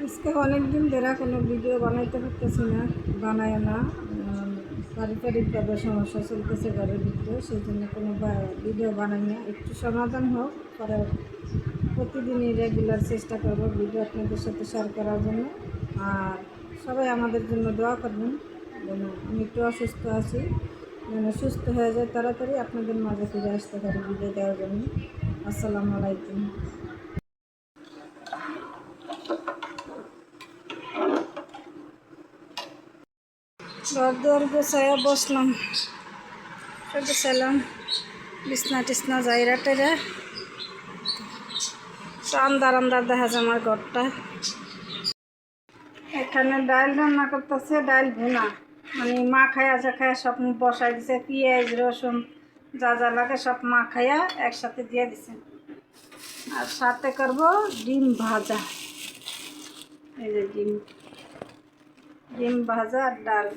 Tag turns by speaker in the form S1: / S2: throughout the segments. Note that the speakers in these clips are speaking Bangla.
S1: আজকে অনেক দিন ধরে কোনো ভিডিও বানাইতে পারতেছি না, বানায় না। পারিবারিকভাবে সমস্যা চলতেছে ঘরের ভিতরে, সেই জন্য কোনো ভিডিও বানাই না। একটু সমাধান হোক, পরে প্রতিদিনই রেগুলার চেষ্টা করব ভিডিও আপনাদের সাথে শেয়ার করার জন্য। আর সবাই আমাদের জন্য দোয়া করবেন, যেন আমি একটু অসুস্থ আছি, যেন সুস্থ হয়ে যায় তাড়াতাড়ি, আপনাদের মাঝে ফিরে আসতে পারি ভিডিও দেওয়ার জন্য। আসসালামু আলাইকুম। ঘর দুয়ার গোছাইয়া বসলাম, গুছাইলাম বিছনা টিছনা যাইরা টেরা, আন্দার আন্দার দেখা যায় আমার ঘরটা। এখানে ডাল রান্না করতেছে, ডাল ভুনা, মানে মা খায়া যা খায়া সব বসাই দিছে, পেঁয়াজ রসুন যা যা লাগে সব মা খায়া একসাথে দিয়ে দিছে। আর সাথে করব ডিম ভাজা, এই যে ডিম ভাজা আর ডাল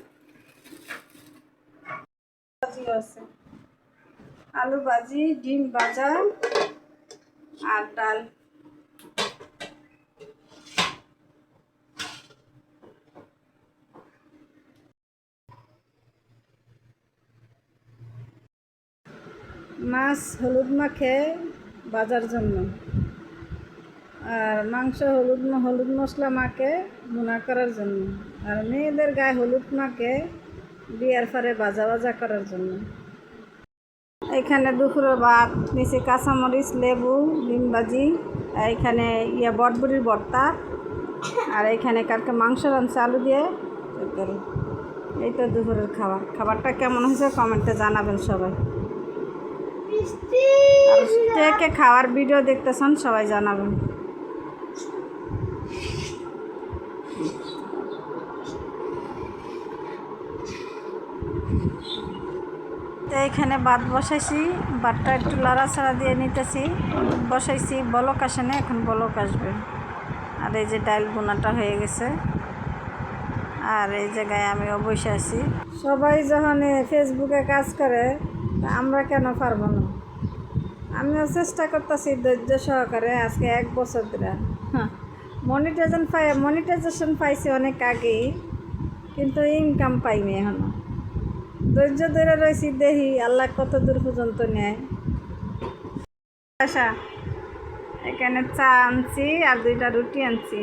S1: আছে, আলু ভাজি, ডিম ভাজা আর ডাল। মাছ হলুদ মাখে ভাজার জন্য, আর মাংস হলুদ মশলা মাখে ভুনা করার জন্য, আর মেয়েদের গায়ে হলুদ মাখে বিয়ার পরে ভাজা করার জন্য। এখানে দুপুরের ভাত নিচে কাঁচামরিচ, লেবু, ডিম ভাজি, এখানে বটবুড়ির ভর্তা, আর এখানে কালকে মাংস রাঁধছে আলু দিয়ে তরকারি। এই তো দুপুরের খাবারটা কেমন হয়েছে কমেন্টে জানাবেন সবাই। আর কে কে খাওয়ার ভিডিও দেখতেছেন সবাই জানাবেন। তো এখানে ভাত বসাইছি, ভাতটা একটু লাড়াছাড়া দিয়ে নিতেছি, বসাইছি, বলক আসে না, এখন বলক আসবে। আর এই যে ডাল বোনাটা হয়ে গেছে, আর এই জায়গায় আমিও বসে আছি। সবাই যখন ফেসবুকে কাজ করে, আমরা কেন পারবো না? আমিও চেষ্টা করতেছি ধৈর্য সহকারে, আজকে 1 বছর ধরে। মনিটাইজেশন পাইছি অনেক আগেই, কিন্তু ইনকাম পাইনি এখনো। ধৈর্য ধরে রয়েছি, দেখি আল্লাহ কত দূর পর্যন্ত নেয়। আচ্ছা, এখানে চা আনছি আর 2টা রুটি আনছি।